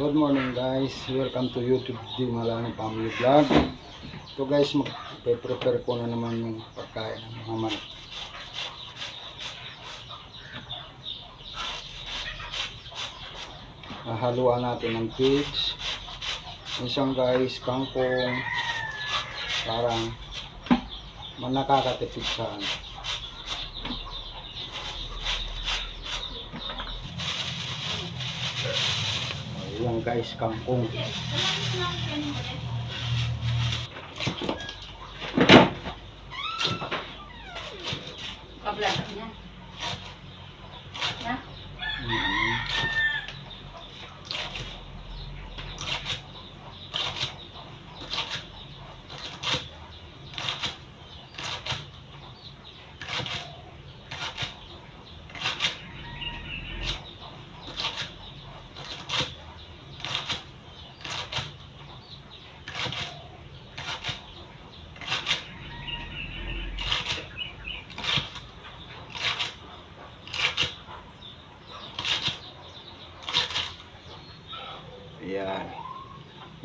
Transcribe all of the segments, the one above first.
Good morning guys, welcome to YouTube Di Malani Family Vlog. So guys, magpe-prepare ko na naman yung pagkain ng mga manok. Haluan natin ng pigs. Minsan guys, kangkong, parang nakakatipid sa ano. Ayan guys, kangkong. Kablasan niya. Na? Ayan,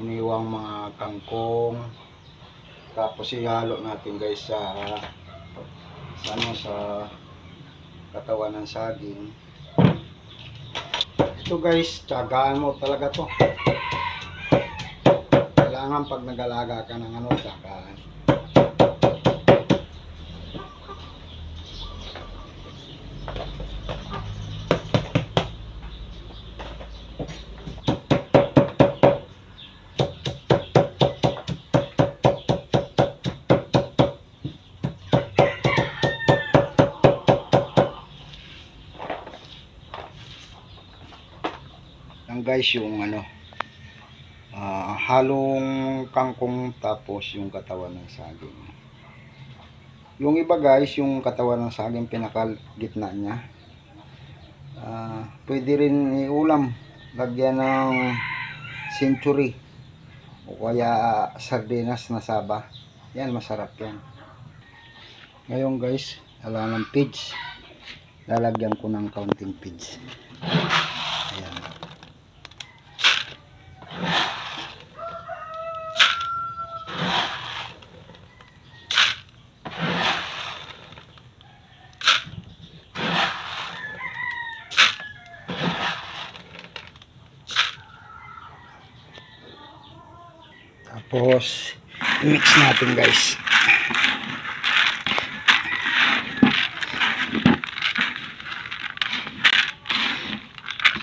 iniwang mga kangkong, tapos ihalo natin guys sa katawan ng saging. Ito guys, tiyagaan mo talaga to. Kailangan pag nag-alaga ka ng ano, tiyagaan. Guys, yung ano, halong kangkong tapos yung katawan ng saging. Yung iba guys, yung katawan ng saging pinakagitna niya, pwede rin iulam, lagyan ng century o kaya sardinas na saba. Yan, masarap yan. Ngayon guys, ala ng pigs, lalagyan ko ng kaunting pigs. Ayan. Tapos i-mix natin guys.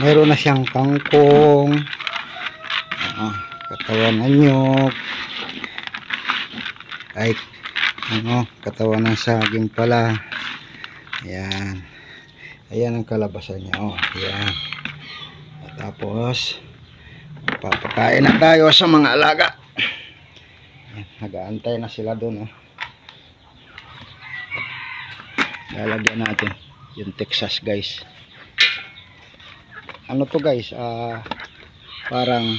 Meron na siyang kangkong, katawan ng nyog, ay katawan ng saging pala. Ayan, ayan ang kalabasan niya. Ayan. Tapos papakain na tayo sa mga alaga. Nag-aantay na sila doon. Lalagyan natin yung Texas guys. Ano to guys, parang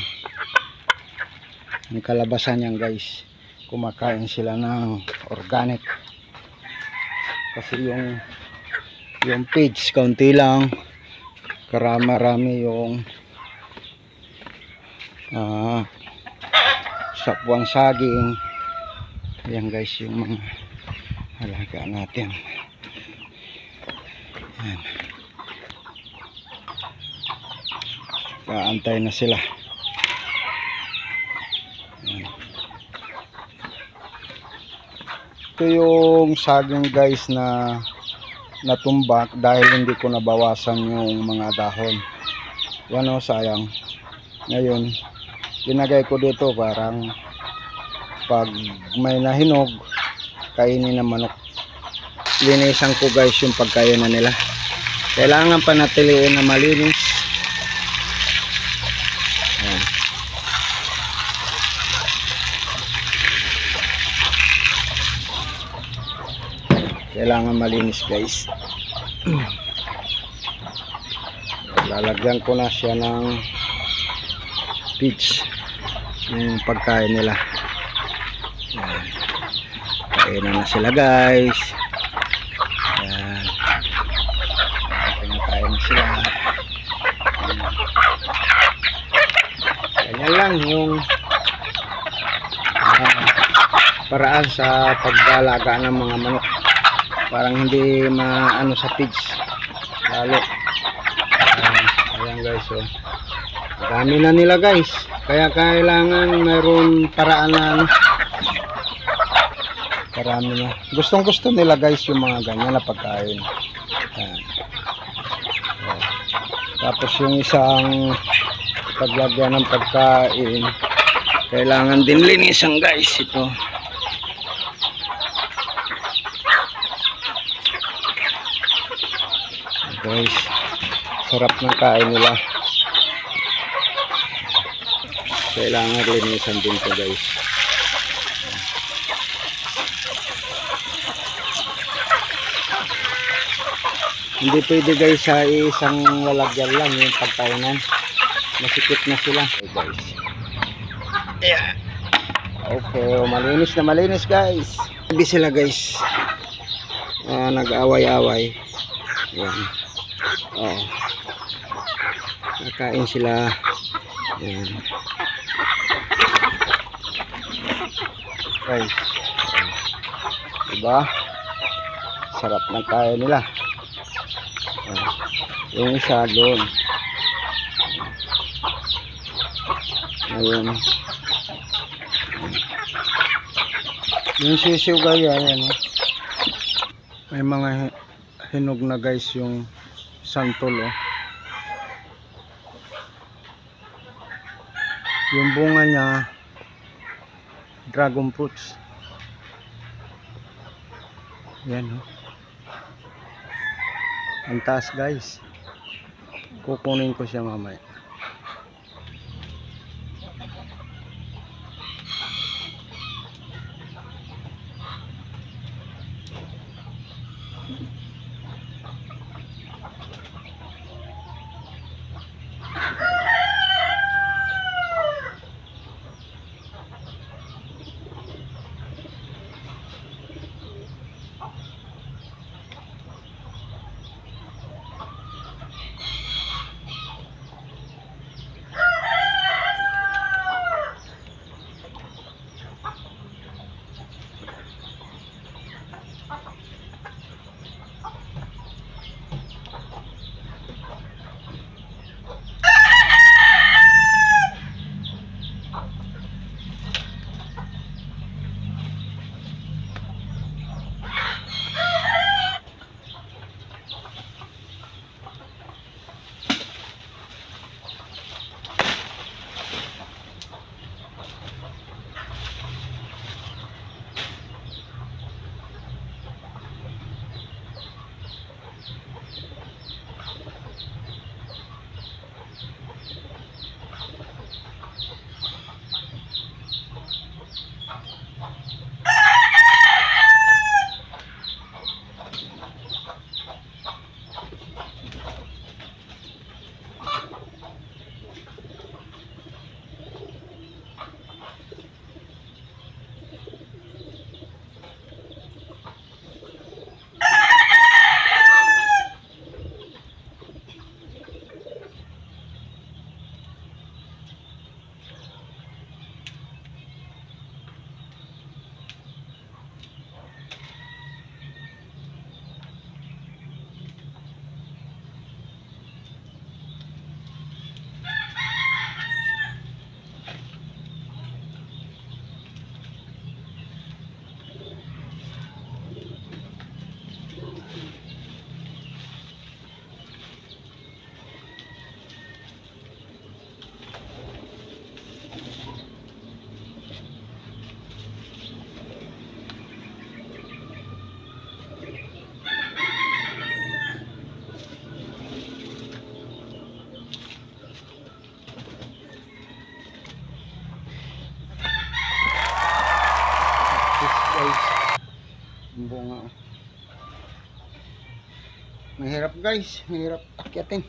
ang kalabasan niyan guys, kumakain sila ng organic. Kasi yung pigs kaunti lang, karami-rami yung sapwang saging. Ayan guys, yung mga alaga natin. Ayan. Kaantay na sila. Ayan. Ito yung saging guys na natumbak dahil hindi ko nabawasan yung mga dahon. Yan sayang. Ngayon ginagay ko dito, parang pag may nahinog kainin ng manok. Linisan ko guys yung pagkain na nila. Kailangan panatiliin na malinis. Ayan. Kailangan malinis guys. Lalagyan ko na siya ng pigs, yung pagkain nila. Ayan. Kainan na sila guys. Ayan. Pinakain na sila. Ayan. lang yung paraan sa pag-alaga ng mga manok, parang hindi maano sa pigs lalo. Ayan guys, so dami na nila guys, kaya kailangan mayroon paraan na ano, parami na. Gustong gusto nila guys yung mga ganyan na pagkain. Ayan. So, tapos yung isang paglagyan ng pagkain, kailangan din linisan guys ito. Guys, sarap ng kain nila, kailangan linisan din to guys. Hindi pwede guys sa isang lalagyan lang yung pagkainan, masikip na sila. Okay guys, yeah. Okay, malinis na malinis guys. Sabi sila guys, nag-away-away. Yan. Oh. Nakain sila. Yan. Guys, diba? Sarap ng kain nila. Yung isa doon. Ayun. Yung sisiw gaya yan. May mga hinog na guys yung santol. Yung bunga niya dragon fruits. Yan. Ang taas guys. Kukunin ko siya mamaya. Mahirap guys, mahirap akyatin.